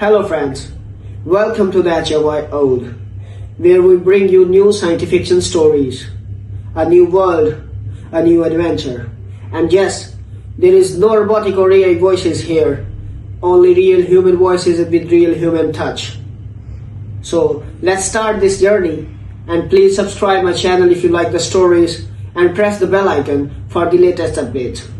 Hello friends, welcome to the HFY Ode, where we bring you new science fiction stories, a new world, a new adventure. And yes, there is no robotic or AI voices here, only real human voices with real human touch. So let's start this journey, and please subscribe my channel if you like the stories and press the bell icon for the latest updates.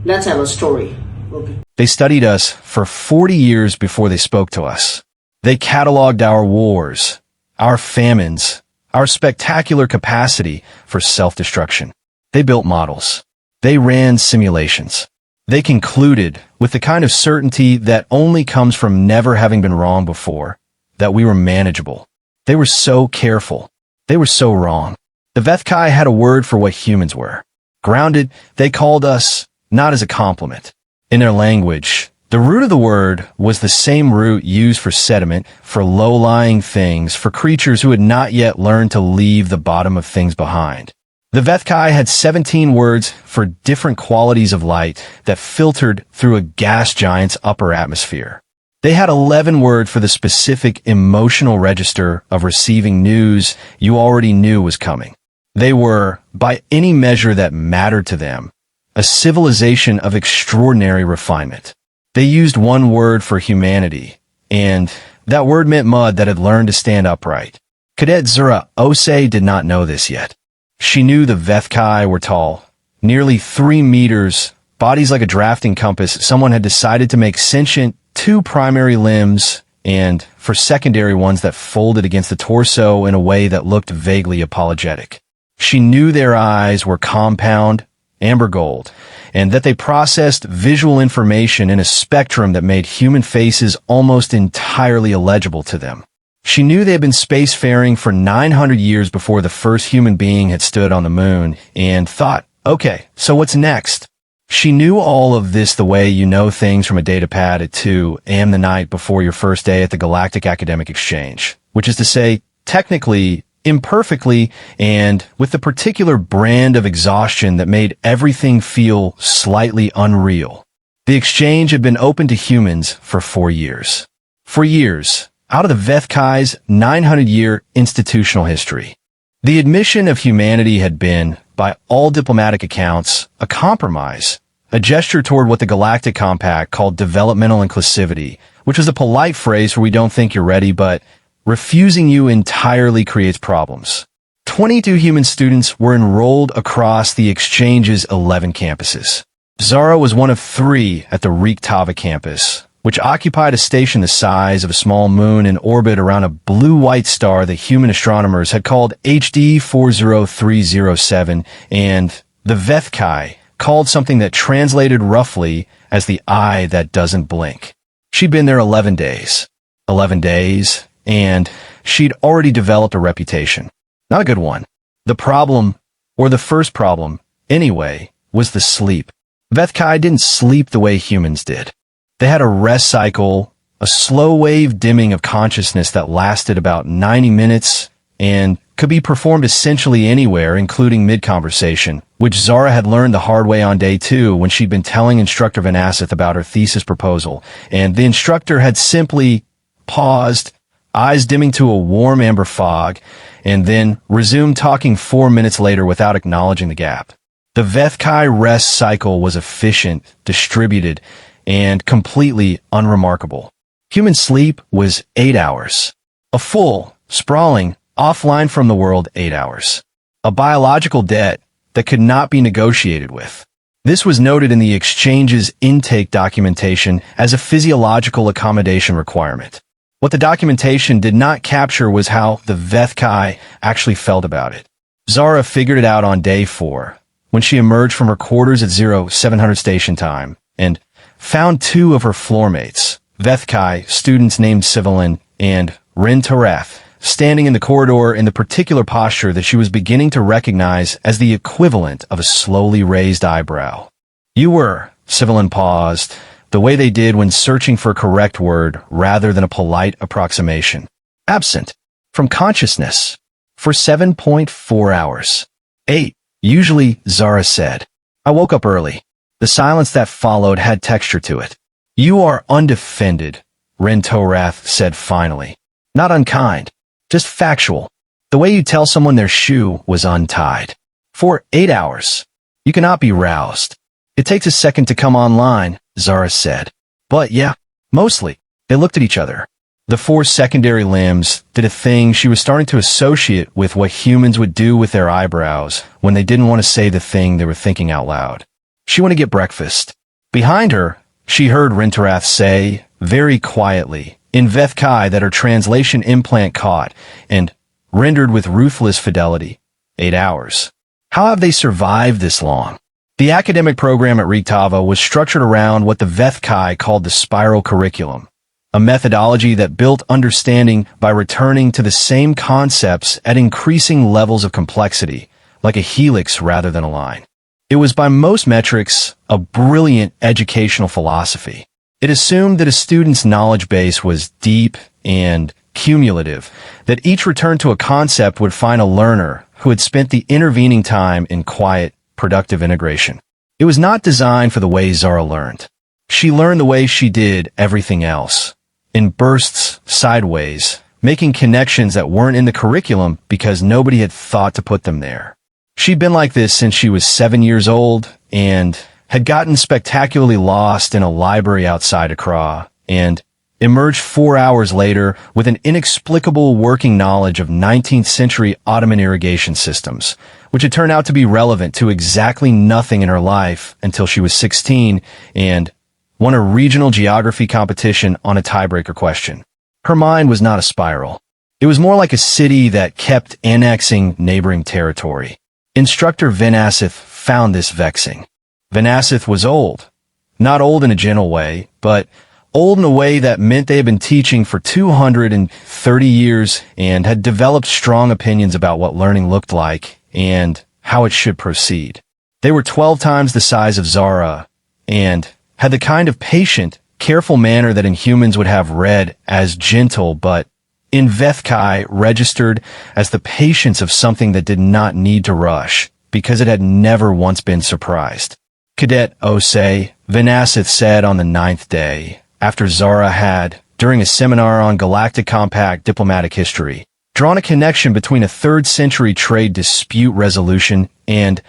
Let's have a story. Okay. They studied us for 40 years before they spoke to us. They cataloged our wars, our famines, our spectacular capacity for self-destruction. They built models. They ran simulations. They concluded, with the kind of certainty that only comes from never having been wrong before, that we were manageable. They were so careful. They were so wrong. The Vethkai had a word for what humans were. Grounded, they called us not as a compliment. In their language, the root of the word was the same root used for sediment, for low-lying things, for creatures who had not yet learned to leave the bottom of things behind. The Vethkai had 17 words for different qualities of light that filtered through a gas giant's upper atmosphere. They had 11 words for the specific emotional register of receiving news you already knew was coming. They were, by any measure that mattered to them, a civilization of extraordinary refinement. They used one word for humanity, and that word meant mud that had learned to stand upright. Cadet Zura Ose did not know this yet. She knew the Vethkai were tall, nearly 3 meters, bodies like a drafting compass. Someone had decided to make sentient 2 primary limbs, and for secondary ones that folded against the torso in a way that looked vaguely apologetic. She knew their eyes were compound, amber gold, and that they processed visual information in a spectrum that made human faces almost entirely illegible to them. She knew they had been spacefaring for 900 years before the first human being had stood on the moon, and thought, okay, so what's next? She knew all of this the way you know things from a datapad at 2 a.m. the night before your first day at the Galactic Academic Exchange, which is to say, technically, imperfectly, and with the particular brand of exhaustion that made everything feel slightly unreal. The exchange had been open to humans for 4 years. For years, out of the Vethkai's 900-year institutional history. The admission of humanity had been, by all diplomatic accounts, a compromise, a gesture toward what the Galactic Compact called developmental inclusivity, which was a polite phrase for we don't think you're ready, but refusing you entirely creates problems. 22 human students were enrolled across the exchange's 11 campuses. Zara was one of 3 at the Riktava campus, which occupied a station the size of a small moon in orbit around a blue-white star that human astronomers had called HD 40307, and the Vethkai called something that translated roughly as the eye that doesn't blink. She'd been there 11 days. 11 days, and she'd already developed a reputation. Not a good one. The problem, or the first problem, anyway, was the sleep. Vethkai didn't sleep the way humans did. They had a rest cycle, a slow-wave dimming of consciousness that lasted about 90 minutes and could be performed essentially anywhere, including mid-conversation, which Zara had learned the hard way on day 2 when she'd been telling Instructor Vanasith about her thesis proposal, and the instructor had simply paused, eyes dimming to a warm amber fog, and then resumed talking 4 minutes later without acknowledging the gap. The Vethkai rest cycle was efficient, distributed, and completely unremarkable. Human sleep was 8 hours. A full, sprawling, offline from the world 8 hours. A biological debt that could not be negotiated with. This was noted in the exchange's intake documentation as a physiological accommodation requirement. What the documentation did not capture was how the Vethkai actually felt about it. Zara figured it out on day 4, when she emerged from her quarters at 0700 station time, and found 2 of her floor mates, Vethkai, students named Sivalin, and Rin Tarath, standing in the corridor in the particular posture that she was beginning to recognize as the equivalent of a slowly raised eyebrow. You were, Sivalin paused, the way they did when searching for a correct word rather than a polite approximation. Absent from consciousness for 7.4 hours. 8, usually, Zara said. I woke up early. The silence that followed had texture to it. You are undefended, Rintorath said finally. Not unkind, just factual. The way you tell someone their shoe was untied. For 8 hours. You cannot be roused. It takes a second to come online, Zara said. But yeah, mostly. They looked at each other. The 4 secondary limbs did a thing she was starting to associate with what humans would do with their eyebrows when they didn't want to say the thing they were thinking out loud. She wanted to get breakfast. Behind her, she heard Rintorath say, very quietly, in Vethkai that her translation implant caught and rendered with ruthless fidelity, 8 hours. How have they survived this long? The academic program at Riktava was structured around what the Vethkai called the spiral curriculum, a methodology that built understanding by returning to the same concepts at increasing levels of complexity, like a helix rather than a line. It was by most metrics a brilliant educational philosophy. It assumed that a student's knowledge base was deep and cumulative, that each return to a concept would find a learner who had spent the intervening time in quiet, productive integration. It was not designed for the way Zara learned. She learned the way she did everything else, in bursts, sideways, making connections that weren't in the curriculum because nobody had thought to put them there. She'd been like this since she was 7 years old and had gotten spectacularly lost in a library outside Accra and emerged 4 hours later with an inexplicable working knowledge of 19th century Ottoman irrigation systems, which had turned out to be relevant to exactly nothing in her life until she was 16 and won a regional geography competition on a tiebreaker question. Her mind was not a spiral. It was more like a city that kept annexing neighboring territory. Instructor Vinasith found this vexing. Vinasith was old. Not old in a gentle way, but old in a way that meant they had been teaching for 230 years and had developed strong opinions about what learning looked like and how it should proceed. They were 12 times the size of Zara and had the kind of patient, careful manner that in humans would have read as gentle, but in Vethkai registered as the patience of something that did not need to rush because it had never once been surprised. Cadet Osei, Vinasith said on the 9th day, after Zara had, during a seminar on Galactic Compact diplomatic history, drawn a connection between a 3rd century trade dispute resolution and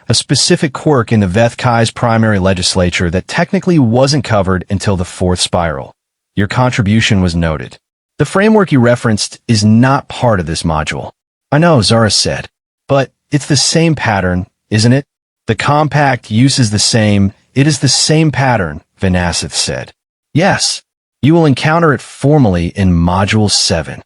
a specific quirk in the Vethkai's primary legislature that technically wasn't covered until the 4th spiral. Your contribution was noted. The framework you referenced is not part of this module. I know, Zara said, but it's the same pattern, isn't it? The compact use is the same. It is the same pattern, Vinasith said. Yes, you will encounter it formally in Module 7.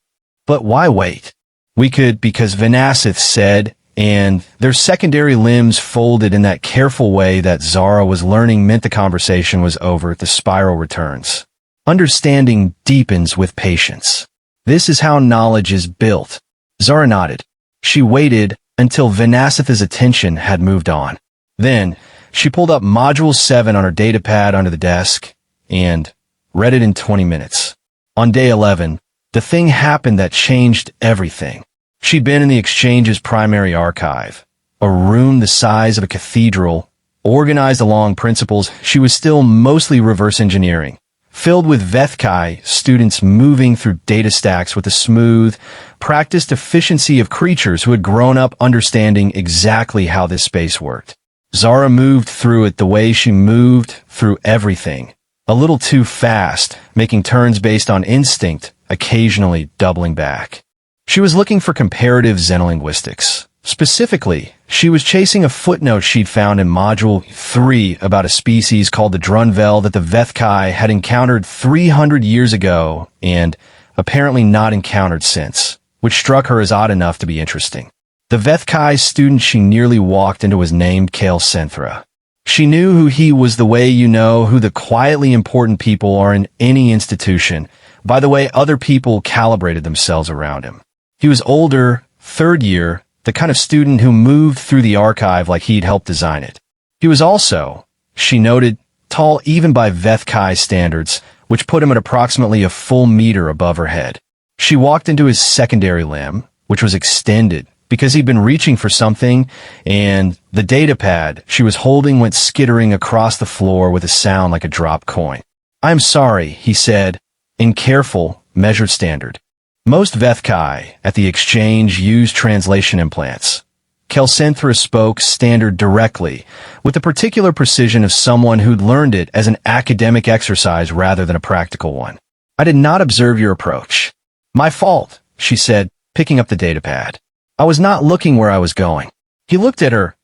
But why wait? We could, because Vinasith said, and their secondary limbs folded in that careful way that Zara was learning meant the conversation was over. The spiral returns. Understanding deepens with patience. This is how knowledge is built. Zara nodded. She waited until Vinasith's attention had moved on. Then, she pulled up Module 7 on her datapad under the desk and read it in 20 minutes. On day 11, the thing happened that changed everything. She'd been in the Exchange's primary archive, a room the size of a cathedral, organized along principles she was still mostly reverse engineering, filled with Vethkai students moving through data stacks with the smooth, practiced efficiency of creatures who had grown up understanding exactly how this space worked. Zara moved through it the way she moved through everything, a little too fast, making turns based on instinct, occasionally doubling back. She was looking for comparative xenolinguistics. Specifically, she was chasing a footnote she'd found in Module 3 about a species called the Drunvel that the Vethkai had encountered 300 years ago and apparently not encountered since, which struck her as odd enough to be interesting. The Vethkai student she nearly walked into was named Kale Senthra. She knew who he was the way you know who the quietly important people are in any institution, by the way other people calibrated themselves around him. He was older, 3rd year, the kind of student who moved through the archive like he'd helped design it. He was also, she noted, tall even by Vethkai standards, which put him at approximately a full meter above her head. She walked into his secondary limb, which was extended, because he'd been reaching for something, and the datapad she was holding went skittering across the floor with a sound like a dropped coin. "I'm sorry," he said, in careful, measured standard. Most Vethkai at the exchange used translation implants. Kelsenthra spoke standard directly, with the particular precision of someone who'd learned it as an academic exercise rather than a practical one. I did not observe your approach. My fault, she said, picking up the datapad. I was not looking where I was going. He looked at her,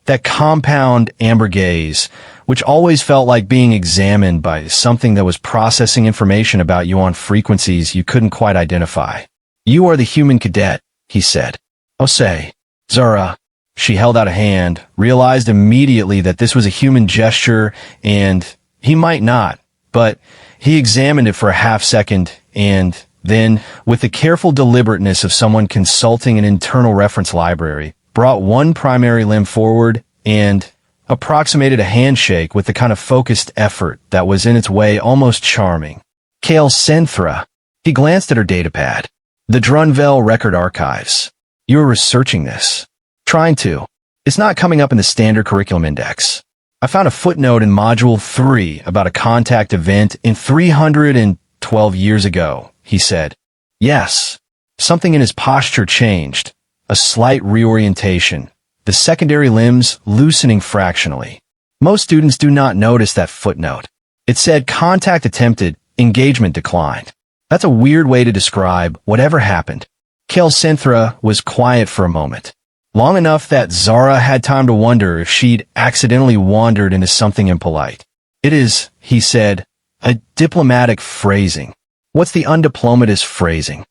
that compound amber gaze, which always felt like being examined by something that was processing information about you on frequencies you couldn't quite identify. You are the human cadet, he said. Oh, say, Zara. She held out a hand, realized immediately that this was a human gesture, and he might not, but he examined it for a half second, and then, with the careful deliberateness of someone consulting an internal reference library, brought one primary limb forward and approximated a handshake with the kind of focused effort that was in its way almost charming. Kelsenthra. He glanced at her datapad. The Drunvel Record Archives. You are researching this. Trying to. It's not coming up in the standard curriculum index. I found a footnote in Module 3 about a contact event in 312 years ago, he said. Yes. Something in his posture changed. A slight reorientation, the secondary limbs loosening fractionally. Most students do not notice that footnote. It said contact attempted, engagement declined. That's a weird way to describe whatever happened. Kelsenthra was quiet for a moment, long enough that Zara had time to wonder if she'd accidentally wandered into something impolite. It is, he said, a diplomatic phrasing. What's the undiplomatous phrasing?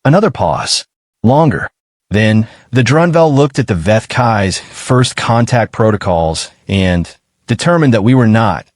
Another pause. Longer. Then, the Drunvel looked at the Vethkai's first contact protocols and determined that we were not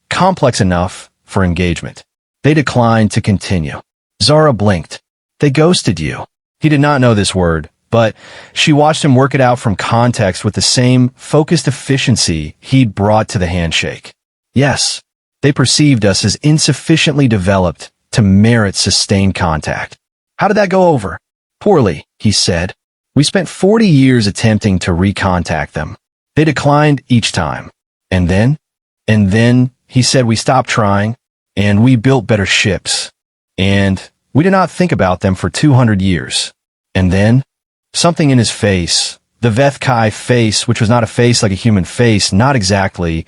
complex enough for engagement. They declined to continue. Zara blinked. They ghosted you. He did not know this word, but she watched him work it out from context with the same focused efficiency he'd brought to the handshake. Yes, they perceived us as insufficiently developed to merit sustained contact. How did that go over? Poorly, he said. We spent 40 years attempting to recontact them. They declined each time. And then, he said, we stopped trying, and we built better ships. And we did not think about them for 200 years. And then, something in his face, the Vethkai face, which was not a face like a human face, not exactly,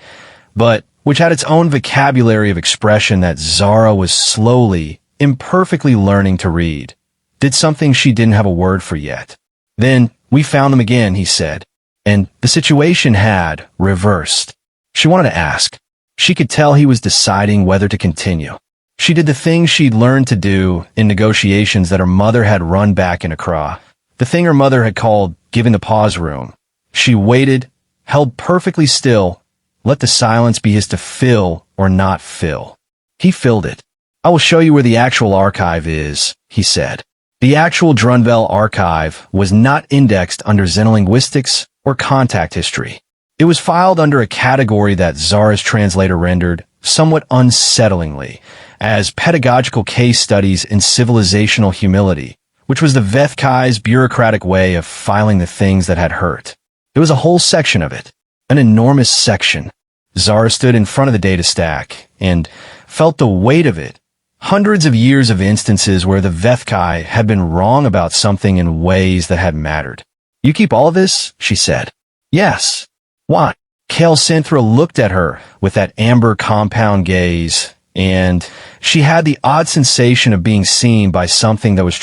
but which had its own vocabulary of expression that Zara was slowly, imperfectly learning to read, did something she didn't have a word for yet. Then, we found them again, he said, and the situation had reversed. She wanted to ask. She could tell he was deciding whether to continue. She did the thing she'd learned to do in negotiations that her mother had run back in Accra, the thing her mother had called giving the pause room. She waited, held perfectly still, let the silence be his to fill or not fill. He filled it. I will show you where the actual archive is, he said. The actual Drunvel archive was not indexed under xenolinguistics or contact history. It was filed under a category that Zara's translator rendered, somewhat unsettlingly, as pedagogical case studies in civilizational humility, which was the Vethkai's bureaucratic way of filing the things that had hurt. There was a whole section of it, an enormous section. Zara stood in front of the data stack and felt the weight of it. Hundreds of years of instances where the Vethkai had been wrong about something in ways that had mattered. You keep all of this? She said. Yes. Why? Kelsenthra looked at her with that amber compound gaze, and she had the odd sensation of being seen by something that was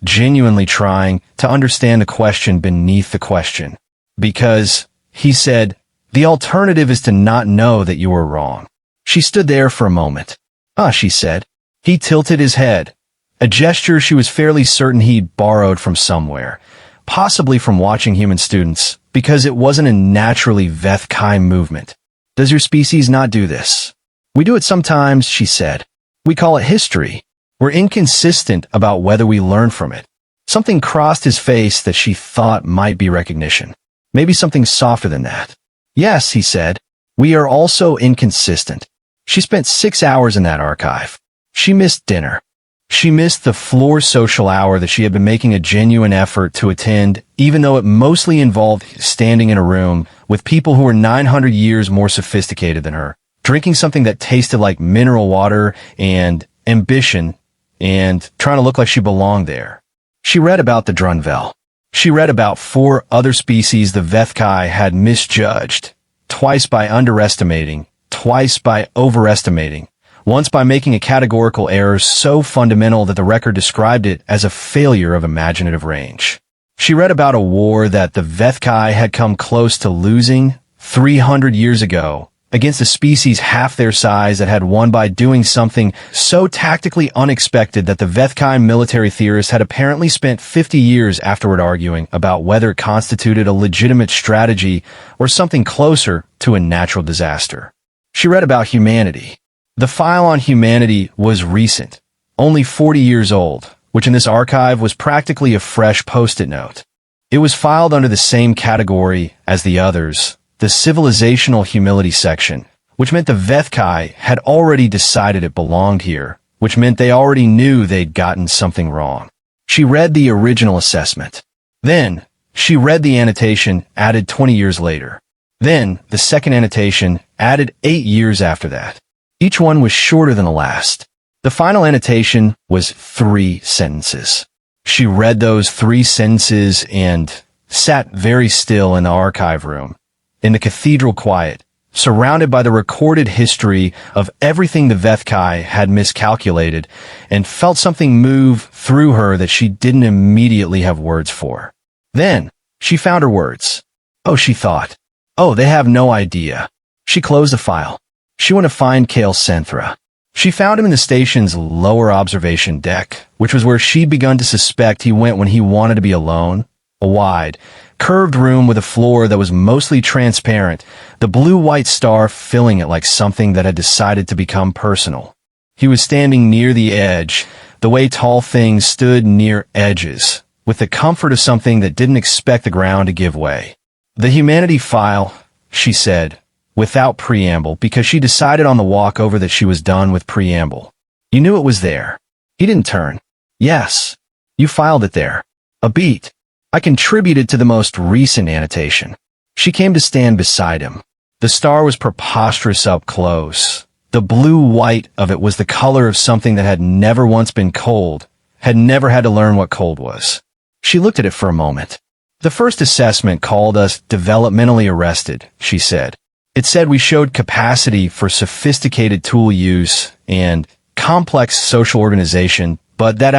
genuinely trying, to understand the question beneath the question. Because, he said, the alternative is to not know that you were wrong. She stood there for a moment. She said. He tilted his head, a gesture she was fairly certain he'd borrowed from somewhere, possibly from watching human students, because it wasn't a naturally Vethkai movement. Does your species not do this? We do it sometimes, she said. We call it history. We're inconsistent about whether we learn from it. Something crossed his face that she thought might be recognition. Maybe something softer than that. Yes, he said. We are also inconsistent. She spent 6 hours in that archive. She missed dinner. She missed the floor social hour that she had been making a genuine effort to attend, even though it mostly involved standing in a room with people who were 900 years more sophisticated than her, drinking something that tasted like mineral water and ambition, and trying to look like she belonged there. She read about the Drunvel. She read about 4 other species the Vethkai had misjudged, twice by underestimating, twice by overestimating, once by making a categorical error so fundamental that the record described it as a failure of imaginative range. She read about a war that the Vethkai had come close to losing 300 years ago against a species half their size that had won by doing something so tactically unexpected that the Vethkai military theorists had apparently spent 50 years afterward arguing about whether it constituted a legitimate strategy or something closer to a natural disaster. She read about humanity. The file on humanity was recent, only 40 years old, which in this archive was practically a fresh post-it note. It was filed under the same category as the others, the civilizational humility section, which meant the Vethkai had already decided it belonged here, which meant they already knew they'd gotten something wrong. She read the original assessment. Then, she read the annotation added 20 years later. Then, the second annotation added 8 years after that. Each one was shorter than the last. The final annotation was 3 sentences. She read those 3 sentences and sat very still in the archive room, in the cathedral quiet, surrounded by the recorded history of everything the Vethkai had miscalculated, and felt something move through her that she didn't immediately have words for. Then, she found her words. Oh, she thought. Oh, they have no idea. She closed the file. She went to find Kale Senthra. She found him in the station's lower observation deck, which was where she'd begun to suspect he went when he wanted to be alone. A wide, curved room with a floor that was mostly transparent, the blue-white star filling it like something that had decided to become personal. He was standing near the edge, the way tall things stood near edges, with the comfort of something that didn't expect the ground to give way. The humanity file, she said, without preamble, because she decided on the walk over that she was done with preamble. You knew it was there. He didn't turn. Yes. You filed it there. A beat. I contributed to the most recent annotation. She came to stand beside him. The star was preposterous up close. The blue-white of it was the color of something that had never once been cold, had never had to learn what cold was. She looked at it for a moment. The first assessment called us developmentally arrested, she said. It said we showed capacity for sophisticated tool use and complex social organization, but that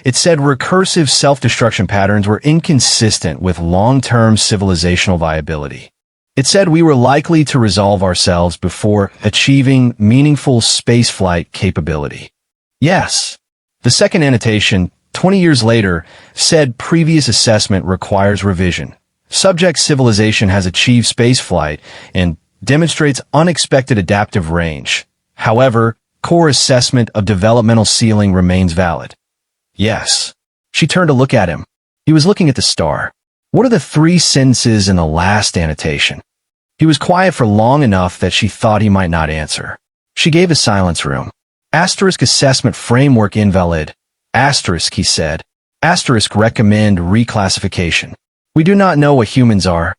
it said recursive self-destruction patterns were inconsistent with long-term civilizational viability. It said we were likely to resolve ourselves before achieving meaningful spaceflight capability. Yes. The second annotation, 20 years later, said previous assessment requires revision. Subject civilization has achieved spaceflight and demonstrates unexpected adaptive range. However, core assessment of developmental ceiling remains valid. Yes. She turned to look at him. He was looking at the star. What are the 3 sentences in the last annotation? He was quiet for long enough that she thought he might not answer. She gave a silence room. Asterisk assessment framework invalid. Asterisk, he said. Asterisk recommend reclassification. We do not know what humans are.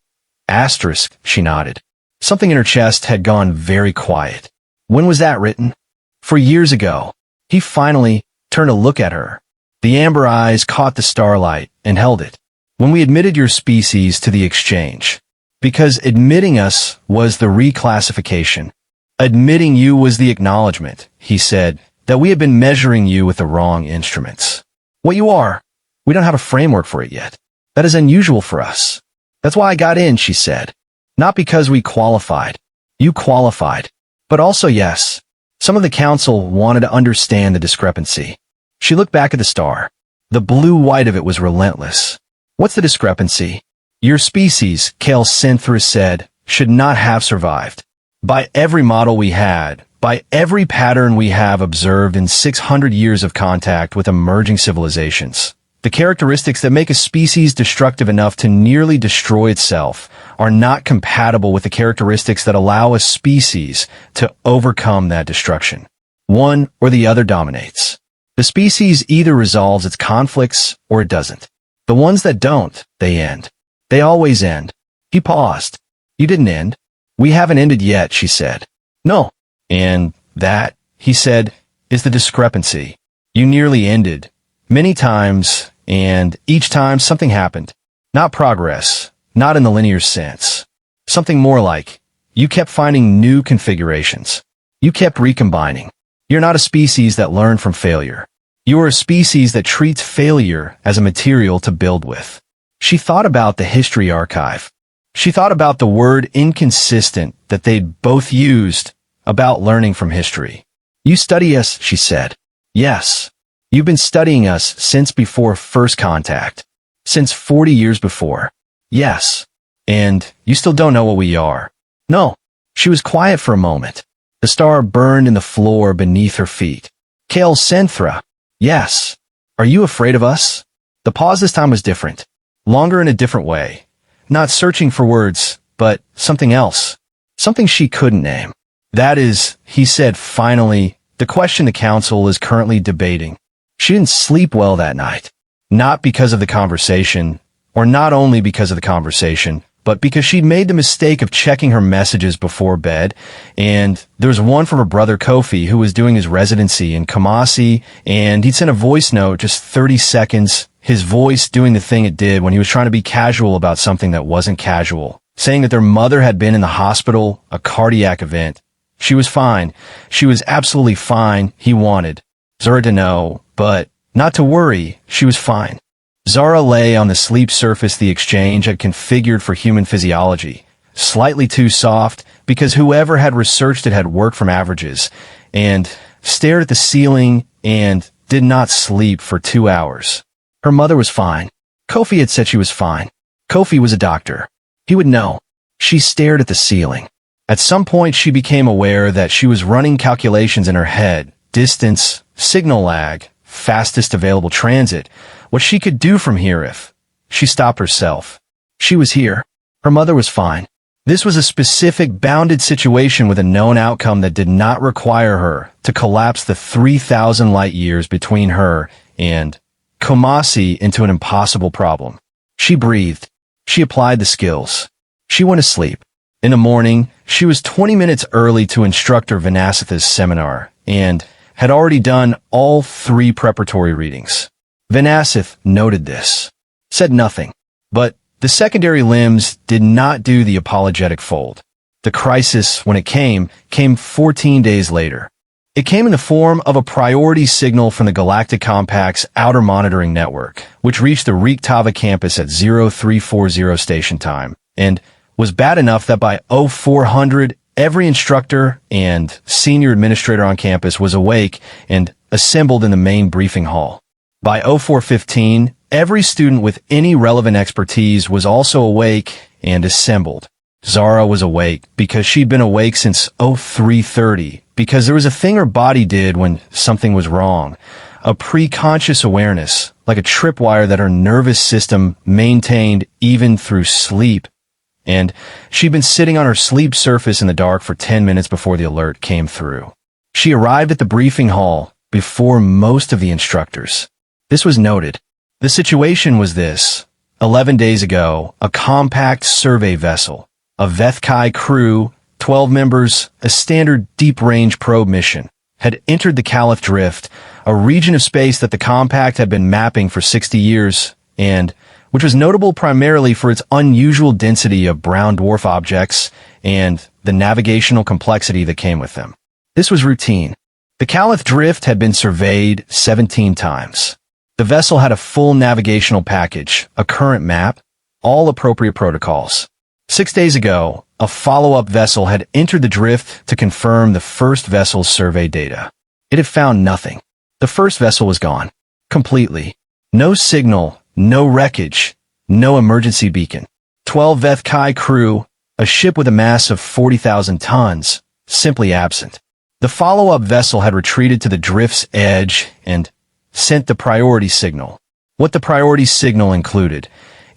Asterisk, she nodded. Something in her chest had gone very quiet. When was that written? For years ago. He finally turned to look at her. The amber eyes caught the starlight and held it. When we admitted your species to the exchange. Because admitting us was the reclassification. Admitting you was the acknowledgement, he said, that we had been measuring you with the wrong instruments. What you are, we don't have a framework for it yet. That is unusual for us. That's why I got in, she said. Not because we qualified. You qualified. But also, yes, some of the council wanted to understand the discrepancy. She looked back at the star. The blue-white of it was relentless. What's the discrepancy? Your species, Kale Synthra said, should not have survived. By every model we had, by every pattern we have observed in 600 years of contact with emerging civilizations, the characteristics that make a species destructive enough to nearly destroy itself are not compatible with the characteristics that allow a species to overcome that destruction. One or the other dominates. The species either resolves its conflicts or it doesn't. The ones that don't, they end. They always end. He paused. You didn't end. We haven't ended yet, she said. No. And that, he said, is the discrepancy. You nearly ended, many times, and each time something happened. Not progress, not in the linear sense. Something more like, you kept finding new configurations. You kept recombining. You're not a species that learned from failure. You are a species that treats failure as a material to build with. She thought about the history archive. She thought about the word inconsistent that they'd both used about learning from history. You study us, she said. Yes. You've been studying us since before first contact. Since 40 years before. Yes. And you still don't know what we are. No. She was quiet for a moment. The star burned in the floor beneath her feet. Kale Senthra. Yes. Are you afraid of us? The pause this time was different. Longer in a different way. Not searching for words, but something else. Something she couldn't name. That is, he said finally, the question the council is currently debating. She didn't sleep well that night. Not because of the conversation, or not only because of the conversation, but because she'd made the mistake of checking her messages before bed, and there was one from her brother Kofi who was doing his residency in Kumasi, and he'd sent a voice note just 30 seconds, his voice doing the thing it did when he was trying to be casual about something that wasn't casual, saying that their mother had been in the hospital, a cardiac event. She was fine. She was absolutely fine, he wanted Zara to know, but not to worry, she was fine. Zara lay on the sleep surface the exchange had configured for human physiology, slightly too soft because whoever had researched it had worked from averages, and stared at the ceiling and did not sleep for 2 hours. Her mother was fine. Kofi had said she was fine. Kofi was a doctor. He would know. She stared at the ceiling. At some point she became aware that she was running calculations in her head, distance, signal lag, fastest available transit, what she could do from here if she stopped herself. She was here. Her mother was fine. This was a specific bounded situation with a known outcome that did not require her to collapse the 3,000 light years between her and Kumasi into an impossible problem. She breathed. She applied the skills. She went to sleep. In the morning, she was 20 minutes early to instructor Vinasatha's seminar and had already done all 3 preparatory readings. Vinasath noted this, said nothing, but the secondary limbs did not do the apologetic fold. The crisis, when it came 14 days later. It came in the form of a priority signal from the Galactic Compact's outer monitoring network, which reached the Riktava campus at 0340 station time, and was bad enough that by 0400, every instructor and senior administrator on campus was awake and assembled in the main briefing hall. By 0415, every student with any relevant expertise was also awake and assembled. Zara was awake because she'd been awake since 0330, because there was a thing her body did when something was wrong, a pre-conscious awareness, like a tripwire that her nervous system maintained even through sleep. And she'd been sitting on her sleep surface in the dark for 10 minutes before the alert came through. She arrived at the briefing hall before most of the instructors. This was noted. The situation was this. 11 days ago, a compact survey vessel, a Vethkai crew, 12 members, a standard deep-range probe mission, had entered the Caliph Drift, a region of space that the compact had been mapping for 60 years, and which was notable primarily for its unusual density of brown dwarf objects and the navigational complexity that came with them. This was routine. The Caliph Drift had been surveyed 17 times. The vessel had a full navigational package, a current map, all appropriate protocols. 6 days ago, a follow-up vessel had entered the drift to confirm the first vessel's survey data. It had found nothing. The first vessel was gone. Completely. No signal, no wreckage, no emergency beacon. 12 Vethkai crew, a ship with a mass of 40,000 tons, simply absent. The follow-up vessel had retreated to the drift's edge and sent the priority signal. What the priority signal included,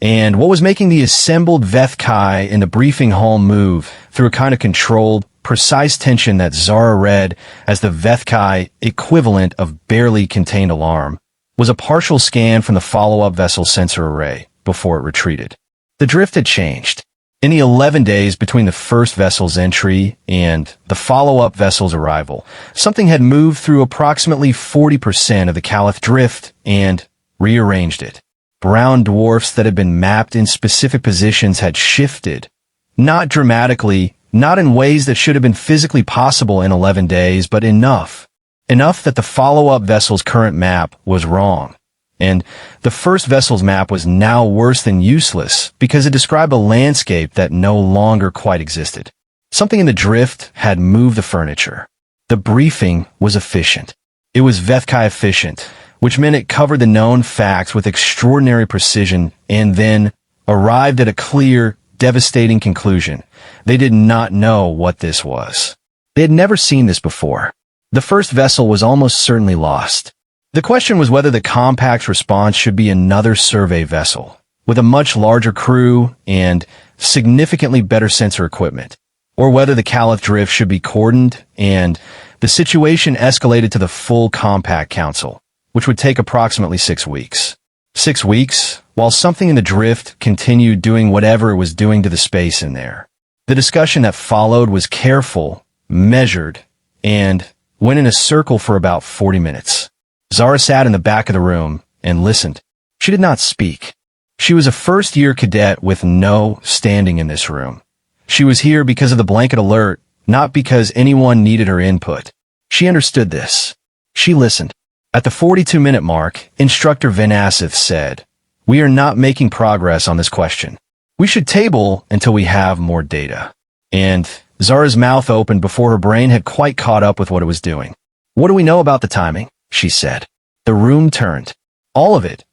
and what was making the assembled Vethkai in the briefing hall move through a kind of controlled, precise tension that Zara read as the Vethkai equivalent of barely contained alarm, was a partial scan from the follow-up vessel's sensor array before it retreated. The drift had changed. In the 11 days between the first vessel's entry and the follow-up vessel's arrival, something had moved through approximately 40% of the Caliph drift and rearranged it. Brown dwarfs that had been mapped in specific positions had shifted. Not dramatically, not in ways that should have been physically possible in 11 days, but enough. Enough that the follow-up vessel's current map was wrong. And the first vessel's map was now worse than useless because it described a landscape that no longer quite existed. Something in the drift had moved the furniture. The briefing was efficient. It was Vethkai efficient, which meant it covered the known facts with extraordinary precision and then arrived at a clear, devastating conclusion. They did not know what this was. They had never seen this before. The first vessel was almost certainly lost. The question was whether the compact's response should be another survey vessel, with a much larger crew and significantly better sensor equipment, or whether the Caliph drift should be cordoned and the situation escalated to the full compact council, which would take approximately 6 weeks. 6 weeks, while something in the drift continued doing whatever it was doing to the space in there. The discussion that followed was careful, measured, and went in a circle for about 40 minutes. Zara sat in the back of the room and listened. She did not speak. She was a first-year cadet with no standing in this room. She was here because of the blanket alert, not because anyone needed her input. She understood this. She listened. At the 42-minute mark, Instructor Venasith said, "We are not making progress on this question. We should table until we have more data." And Zara's mouth opened before her brain had quite caught up with what it was doing. "What do we know about the timing?" she said. The room turned. All of it.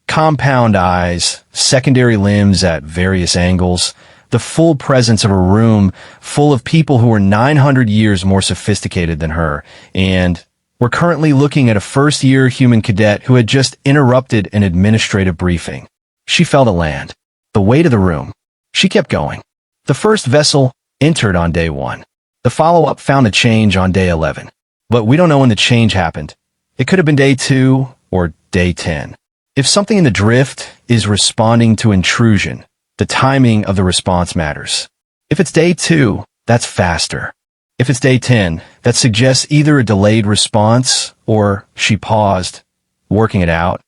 Compound eyes, secondary limbs at various angles, the full presence of a room full of people who were 900 years more sophisticated than her, and were currently looking at a first-year human cadet who had just interrupted an administrative briefing. She fell to land. The weight of the room. She kept going. The first vessel entered on day 1. The follow-up found a change on day 11. But we don't know when the change happened. It could have been day 2 or day 10. If something in the drift is responding to intrusion, the timing of the response matters. If it's day 2, that's faster. If it's day 10, that suggests either a delayed response, or she paused, working it out,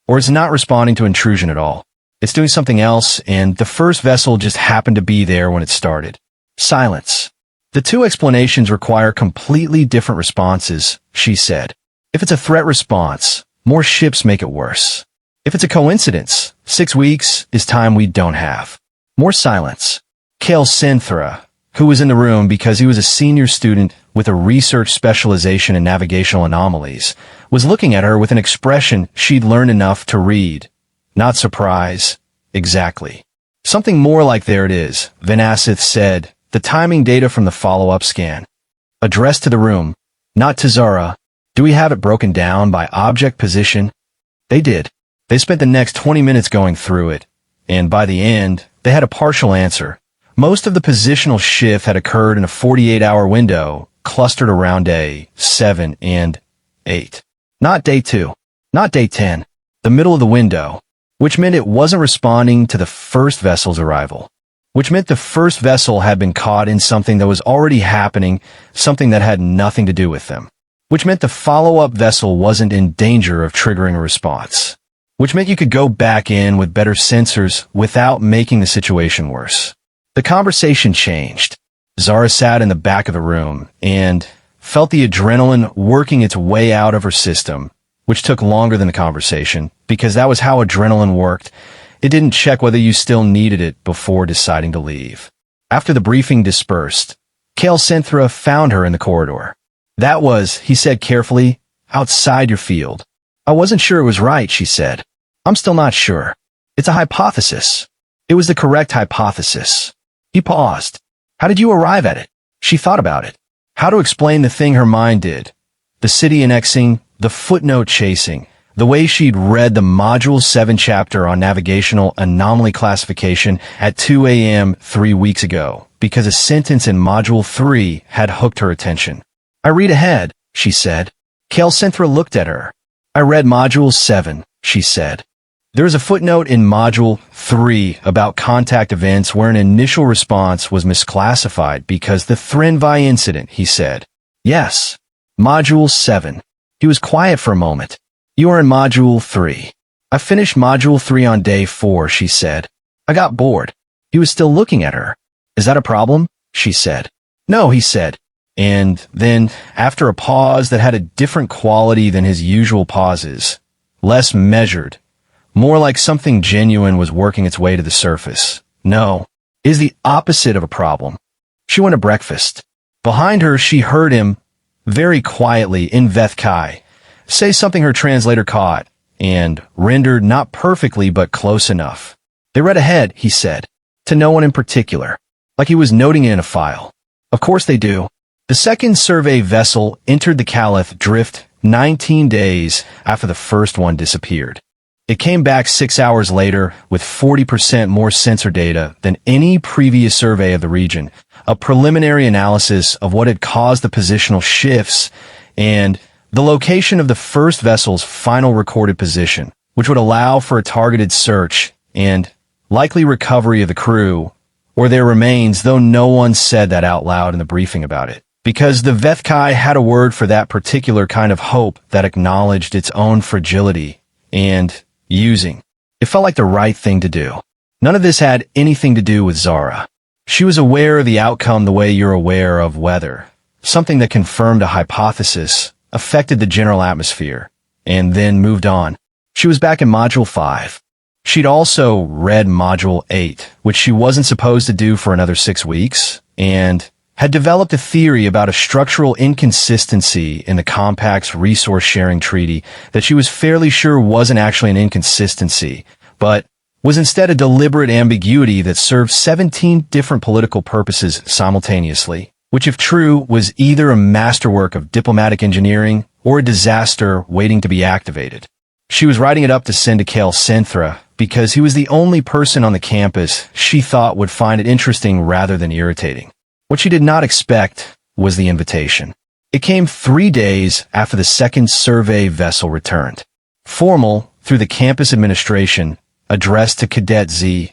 or it's not responding to intrusion at all. It's doing something else, and the first vessel just happened to be there when it started. Silence. The two explanations require completely different responses, she said. If it's a threat response, more ships make it worse. If it's a coincidence, 6 weeks is time we don't have. More silence. Kale Synthra, who was in the room because he was a senior student with a research specialization in navigational anomalies, was looking at her with an expression she'd learned enough to read. Not surprise. Exactly. Something more like "there it is," Venasith said, the timing data from the follow-up scan. Addressed to the room, not to Zara. "Do we have it broken down by object position?" They did. They spent the next 20 minutes going through it, and by the end, they had a partial answer. Most of the positional shift had occurred in a 48-hour window, clustered around day 7 and 8. Not day 2. Not day 10. The middle of the window, which meant it wasn't responding to the first vessel's arrival. Which meant the first vessel had been caught in something that was already happening, something that had nothing to do with them. Which meant the follow-up vessel wasn't in danger of triggering a response. Which meant you could go back in with better sensors without making the situation worse. The conversation changed. Zara sat in the back of the room and felt the adrenaline working its way out of her system, which took longer than the conversation, because that was how adrenaline worked. It didn't check whether you still needed it before deciding to leave. After the briefing dispersed, Kale Synthra found her in the corridor. "That was," he said carefully, "outside your field." "I wasn't sure it was right," she said. "I'm still not sure. It's a hypothesis." "It was the correct hypothesis." He paused. "How did you arrive at it?" She thought about it. How to explain the thing her mind did. The city annexing, the footnote chasing, the way she'd read the Module 7 chapter on navigational anomaly classification at 2 a.m. 3 weeks ago, because a sentence in Module 3 had hooked her attention. "I read ahead," she said. Kale Synthra looked at her. "I read Module 7, she said. There is a footnote in Module 3 about contact events where an initial response was misclassified because the Threnvi incident, he said. Yes. Module 7. He was quiet for a moment. You are in Module 3. I finished Module 3 on day 4, she said. I got bored. He was still looking at her. Is that a problem? She said. No, he said. And then, after a pause that had a different quality than his usual pauses, less measured, more like something genuine was working its way to the surface. No, it is the opposite of a problem. She went to breakfast. Behind her, she heard him, very quietly in Vethkai, say something her translator caught, and rendered not perfectly but close enough. They read ahead, he said, to no one in particular, like he was noting it in a file. Of course they do. The second survey vessel entered the Caliph drift 19 days after the first one disappeared. It came back 6 hours later with 40% more sensor data than any previous survey of the region, a preliminary analysis of what had caused the positional shifts, and the location of the first vessel's final recorded position, which would allow for a targeted search and likely recovery of the crew or their remains, though no one said that out loud in the briefing about it. Because the Vethkai had a word for that particular kind of hope that acknowledged its own fragility and using. It felt like the right thing to do. None of this had anything to do with Zara. She was aware of the outcome the way you're aware of weather, something that confirmed a hypothesis, affected the general atmosphere, and then moved on. She was back in Module 5. She'd also read Module 8, which she wasn't supposed to do for another 6 weeks, and had developed a theory about a structural inconsistency in the Compact's resource-sharing treaty that she was fairly sure wasn't actually an inconsistency, but was instead a deliberate ambiguity that served 17 different political purposes simultaneously, which if true was either a masterwork of diplomatic engineering or a disaster waiting to be activated. She was writing it up to send to Kale Synthra because he was the only person on the campus she thought would find it interesting rather than irritating. What she did not expect was the invitation. It came 3 days after the second survey vessel returned. Formal, through the campus administration, addressed to Cadet Z.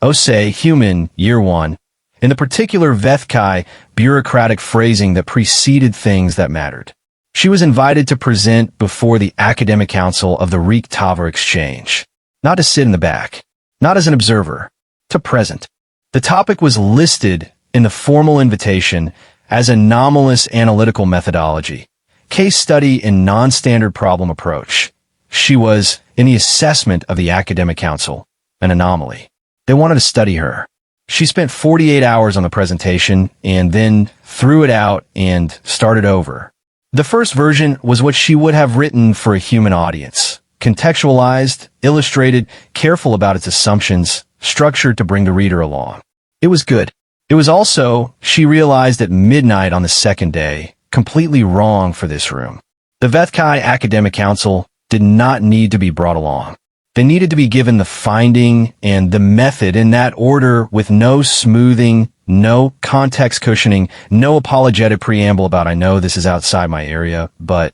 Osei, Human, Year 1, in the particular Vethkai bureaucratic phrasing that preceded things that mattered. She was invited to present before the Academic Council of the Reek Tava Exchange. Not to sit in the back, not as an observer, to present. The topic was listed in the formal invitation as anomalous analytical methodology, case study in non-standard problem approach. She was, in the assessment of the Academic Council, an anomaly. They wanted to study her. She spent 48 hours on the presentation and then threw it out and started over. The first version was what she would have written for a human audience, contextualized, illustrated, careful about its assumptions, structured to bring the reader along. It was good. It was also, she realized at midnight on the second day, completely wrong for this room. The Vethkai Academic Council did not need to be brought along. They needed to be given the finding and the method in that order with no smoothing, no context cushioning, no apologetic preamble about I know this is outside my area, but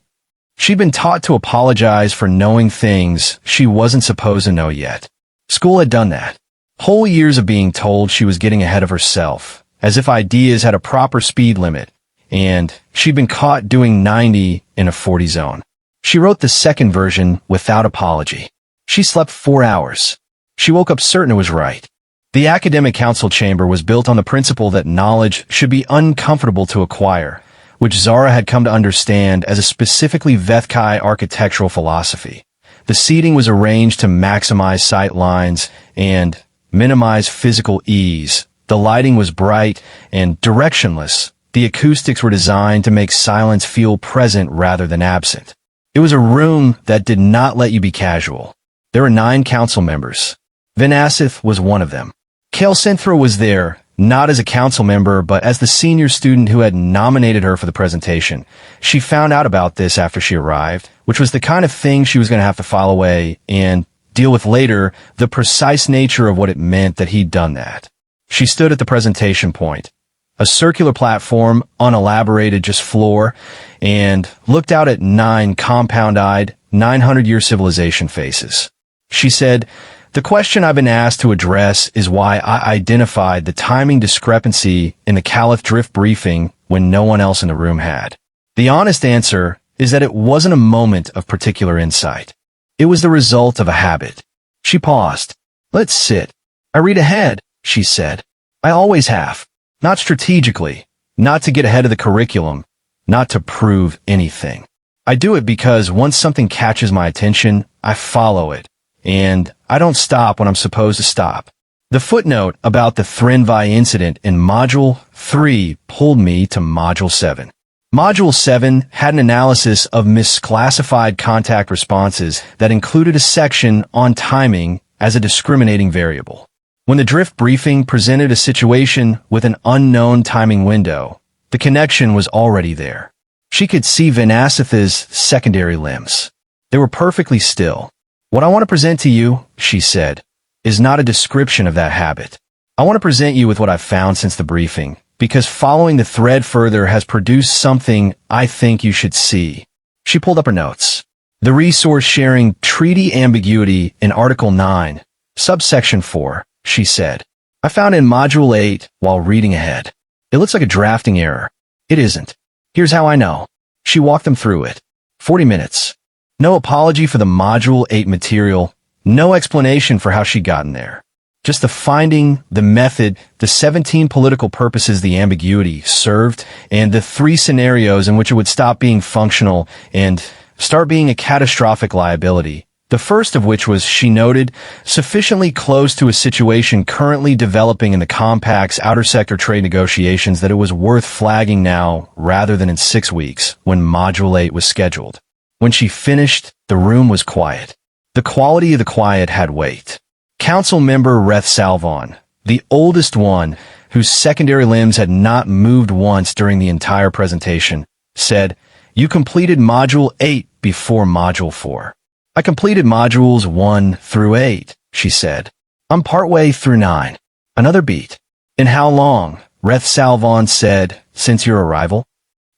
she'd been taught to apologize for knowing things she wasn't supposed to know yet. School had done that. Whole years of being told she was getting ahead of herself, as if ideas had a proper speed limit, and she'd been caught doing 90 in a 40 zone. She wrote the second version without apology. She slept 4 hours. She woke up certain it was right. The Academic Council chamber was built on the principle that knowledge should be uncomfortable to acquire, which Zara had come to understand as a specifically Vethkai architectural philosophy. The seating was arranged to maximize sight lines and minimize physical ease. The lighting was bright and directionless. The acoustics were designed to make silence feel present rather than absent. It was a room that did not let you be casual. There were 9 council members. Vinasith was one of them. Kale Synthra was there, not as a council member, but as the senior student who had nominated her for the presentation. She found out about this after she arrived, which was the kind of thing she was going to have to file away and deal with later, the precise nature of what it meant that he'd done that. She stood at the presentation point, a circular platform, unelaborated, just floor, and looked out at 9 compound-eyed, 900-year civilization faces. She said, "The question I've been asked to address is why I identified the timing discrepancy in the Caliph drift briefing when no one else in the room had. The honest answer is that it wasn't a moment of particular insight. It was the result of a habit." She paused. "Let's sit. I read ahead," she said. "I always have. Not strategically, not to get ahead of the curriculum, not to prove anything. I do it because once something catches my attention, I follow it, and I don't stop when I'm supposed to stop." The footnote about the Threnvi incident in Module 3 pulled me to Module 7. Module 7 had an analysis of misclassified contact responses that included a section on timing as a discriminating variable. When the drift briefing presented a situation with an unknown timing window, the connection was already there. She could see Vanasatha's secondary limbs. They were perfectly still. "What I want to present to you," she said, "is not a description of that habit. I want to present you with what I've found since the briefing, because following the thread further has produced something I think you should see." She pulled up her notes. "The resource sharing treaty ambiguity in Article 9, subsection 4, she said. I found in Module 8 while reading ahead. It looks like a drafting error. It isn't. Here's how I know." She walked them through it. 40 minutes. No apology for the Module 8 material, no explanation for how she'd gotten there. Just the finding, the method, the 17 political purposes the ambiguity served, and the 3 scenarios in which it would stop being functional and start being a catastrophic liability. The first of which was, she noted, sufficiently close to a situation currently developing in the Compact's outer sector trade negotiations that it was worth flagging now rather than in 6 weeks, when Module 8 was scheduled. When she finished, the room was quiet. The quality of the quiet had weight. Council member Reth Salvon, the oldest one, whose secondary limbs had not moved once during the entire presentation, said, "You completed Module 8 before Module 4. "I completed Modules 1 through 8, she said. "I'm partway through 9. Another beat. "In how long?" Reth Salvon said, "Since your arrival?"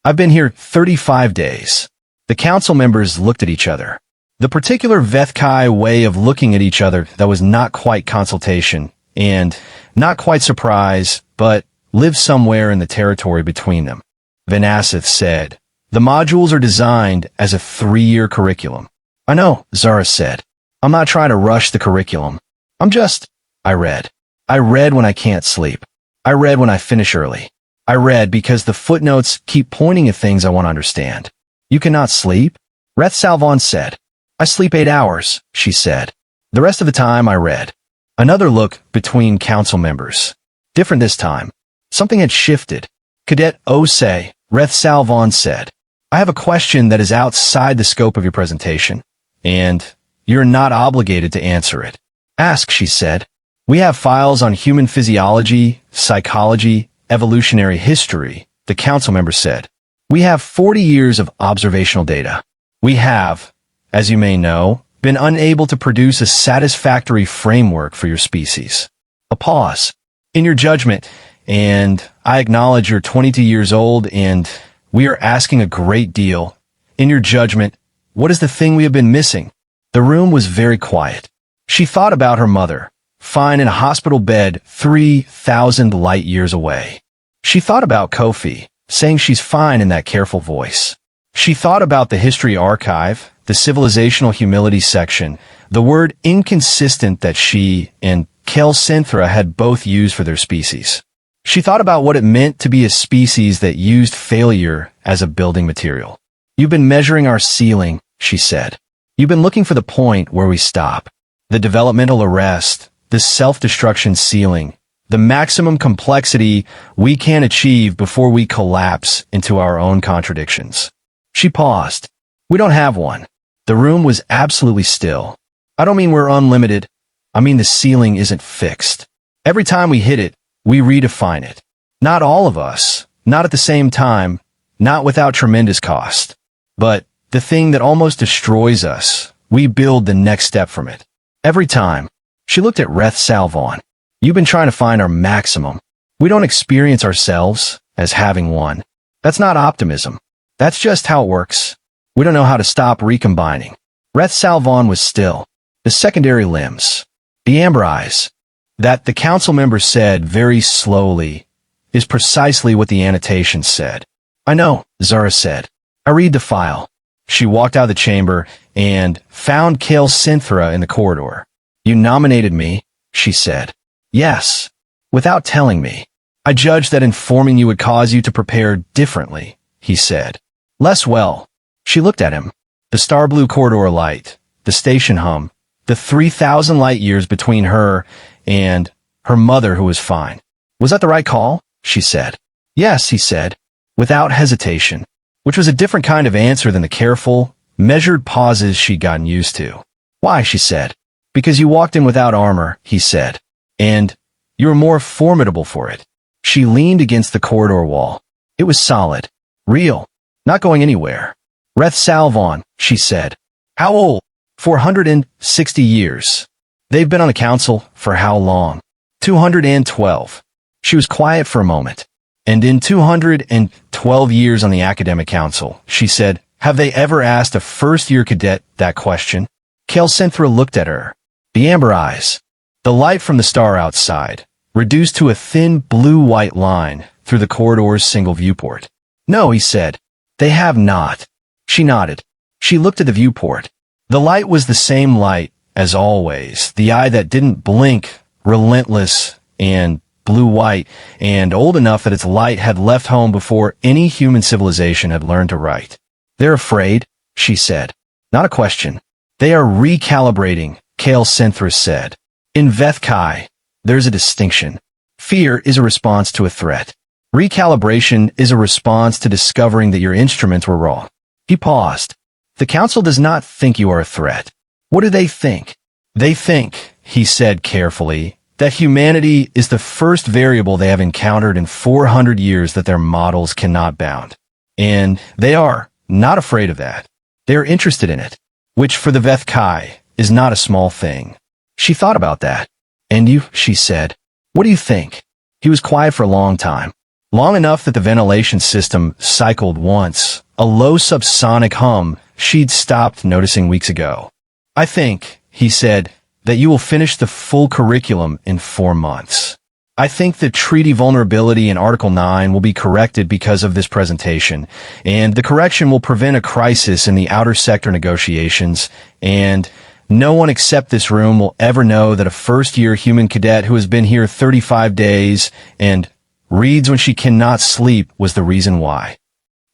"I've been here 35 days. The council members looked at each other. The particular Vethkai way of looking at each other that was not quite consultation, and not quite surprise, but lived somewhere in the territory between them. Vanasath said, "The modules are designed as a 3-year curriculum." "I know," Zara said. "I'm not trying to rush the curriculum. I read. I read when I can't sleep. I read when I finish early. I read because the footnotes keep pointing at things I want to understand." "You cannot sleep?" Reth Salvon said. "I sleep 8 hours, she said. The rest of the time I read." Another look between council members. Different this time. Something had shifted. "Cadet Osei," Reth Salvon said, "I have a question that is outside the scope of your presentation, and you're not obligated to answer it." "Ask," she said. "We have files on human physiology, psychology, evolutionary history," the council member said. "We have 40 years of observational data. We have, as you may know, been unable to produce a satisfactory framework for your species." A pause. "In your judgment, and I acknowledge you're 22 years old and we are asking a great deal. In your judgment, what is the thing we have been missing?" The room was very quiet. She thought about her mother, fine in a hospital bed 3,000 light years away. She thought about Kofi, saying she's fine in that careful voice. She thought about the history archive, the civilizational humility section, the word inconsistent that she and Kel Synthra had both used for their species. She thought about what it meant to be a species that used failure as a building material. "You've been measuring our ceiling," she said. "You've been looking for the point where we stop. The developmental arrest, the self-destruction ceiling, the maximum complexity we can achieve before we collapse into our own contradictions." She paused. "We don't have one." The room was absolutely still. "I don't mean we're unlimited. I mean the ceiling isn't fixed. Every time we hit it, we redefine it. Not all of us, not at the same time, not without tremendous cost. But the thing that almost destroys us, we build the next step from it. Every time." She looked at Reth Salvon. "You've been trying to find our maximum. We don't experience ourselves as having one. That's not optimism. That's just how it works. We don't know how to stop recombining." Reth Salvon was still. The secondary limbs. The amber eyes. That, the council member said very slowly, is precisely what the annotation said. I know, Zara said. I read the file. She walked out of the chamber and found Kale Synthra in the corridor. You nominated me, she said. Yes. Without telling me. I judged that informing you would cause you to prepare differently, he said. Less well. She looked at him. The star blue corridor light, the station hum, the 3,000 light years between her and her mother who was fine. Was that the right call? She said. Yes, he said, without hesitation, which was a different kind of answer than the careful, measured pauses she'd gotten used to. Why, she said. Because you walked in without armor, he said, and you were more formidable for it. She leaned against the corridor wall. It was solid, real, not going anywhere. Reth Salvon, she said. How old? 460 years. They've been on the council for how long? 212. She was quiet for a moment. And in 212 years on the academic council, she said, have they ever asked a first-year cadet that question? Kale Synthra looked at her. The amber eyes. The light from the star outside, reduced to a thin blue-white line through the corridor's single viewport. No, he said. They have not. She nodded. She looked at the viewport. The light was the same light as always, the eye that didn't blink, relentless and blue-white, and old enough that its light had left home before any human civilization had learned to write. They're afraid, she said. Not a question. They are recalibrating, Kale Synthra said. In Vethkai, there's a distinction. Fear is a response to a threat. Recalibration is a response to discovering that your instruments were wrong. He paused. The council does not think you are a threat. What do they think? They think, he said carefully, that humanity is the first variable they have encountered in 400 years that their models cannot bound. And they are not afraid of that. They are interested in it, which for the Vethkai is not a small thing. She thought about that. And you, she said, what do you think? He was quiet for a long time. Long enough that the ventilation system cycled once, a low subsonic hum she'd stopped noticing weeks ago. I think, he said, that you will finish the full curriculum in 4 months. I think the treaty vulnerability in Article 9 will be corrected because of this presentation, and the correction will prevent a crisis in the outer sector negotiations, and no one except this room will ever know that a first-year human cadet who has been here 35 days and reads when she cannot sleep was the reason why.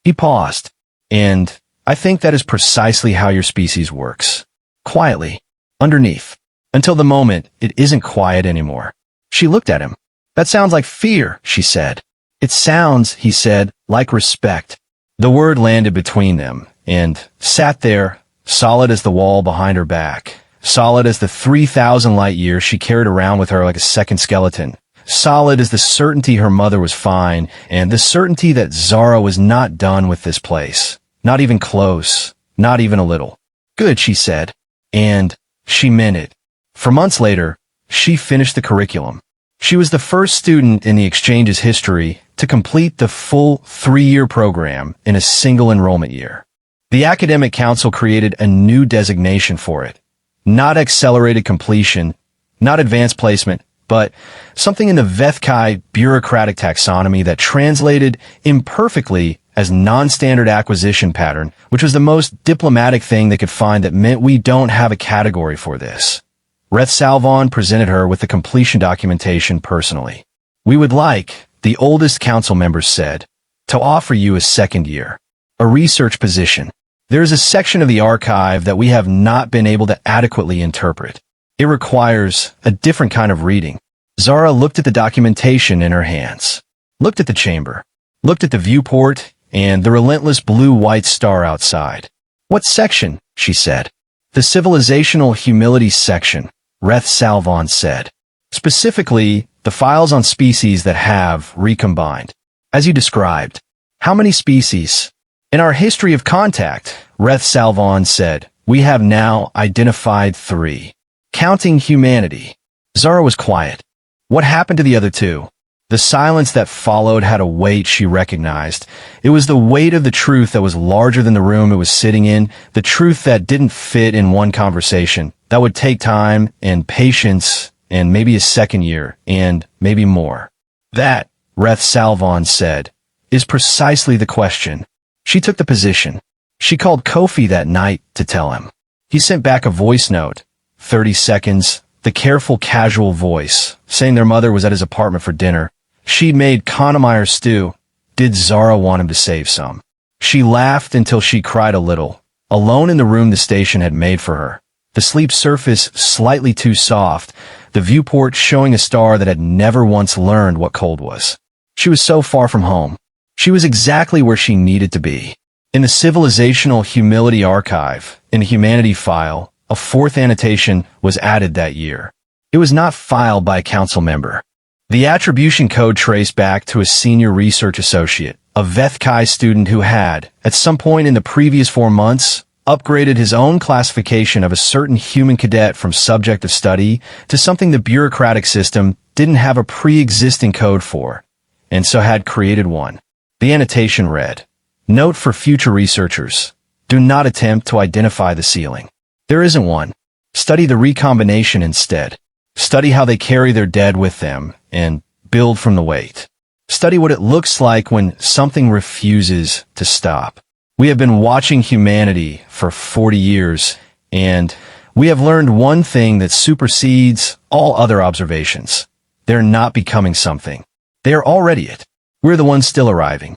He paused, and I think that is precisely how your species works. Quietly, underneath, until the moment it isn't quiet anymore. She looked at him. That sounds like fear, she said. It sounds, he said, like respect. The word landed between them, and sat there, solid as the wall behind her back, solid as the 3,000 light years she carried around with her like a second skeleton, solid as the certainty her mother was fine, and the certainty that Zara was not done with this place. Not even close, not even a little. Good, she said. And she meant it. For months later, she finished the curriculum. She was the first student in the exchange's history to complete the full 3-year program in a single enrollment year. The Academic Council created a new designation for it. Not accelerated completion, not advanced placement, but something in the Vethkai bureaucratic taxonomy that translated imperfectly as non-standard acquisition pattern, which was the most diplomatic thing they could find that meant we don't have a category for this. Reth Salvon presented her with the completion documentation personally. We would like, the oldest council members said, to offer you a second year, a research position. There is a section of the archive that we have not been able to adequately interpret. It requires a different kind of reading. Zara looked at the documentation in her hands, looked at the chamber, looked at the viewport and the relentless blue-white star outside. What section? She said. The civilizational humility section, Reth Salvon said. Specifically, the files on species that have recombined. As you described. How many species? In our history of contact, Reth Salvon said, we have now identified 3. Counting humanity. Zara was quiet. What happened to the other 2? The silence that followed had a weight she recognized. It was the weight of the truth that was larger than the room it was sitting in, the truth that didn't fit in one conversation, That would take time and patience and maybe a second year and maybe more. That, Reth Salvon said, is precisely the question. She took the position. She called Kofi that night to tell him. He sent back a voice note, 30 seconds, the careful, casual voice, saying their mother was at his apartment for dinner. She'd made Kannemeyer stew. Did Zara want him to save some? She laughed until she cried a little, alone in the room the station had made for her. The sleep surface slightly too soft, the viewport showing a star that had never once learned what cold was. She was so far from home. She was exactly where she needed to be. In the Civilizational Humility Archive, in a Humanity file, a fourth annotation was added that year. It was not filed by a council member. The attribution code traced back to a senior research associate, a Vethkai student who had, at some point in the previous 4 months, upgraded his own classification of a certain human cadet from subject of study to something the bureaucratic system didn't have a pre-existing code for, and so had created one. The annotation read, "Note for future researchers, do not attempt to identify the ceiling. There isn't one. Study the recombination instead. Study how they carry their dead with them and build from the weight. Study what it looks like when something refuses to stop. We have been watching humanity for 40 years, and we have learned one thing that supersedes all other observations. They're not becoming something. They are already it. We're the ones still arriving.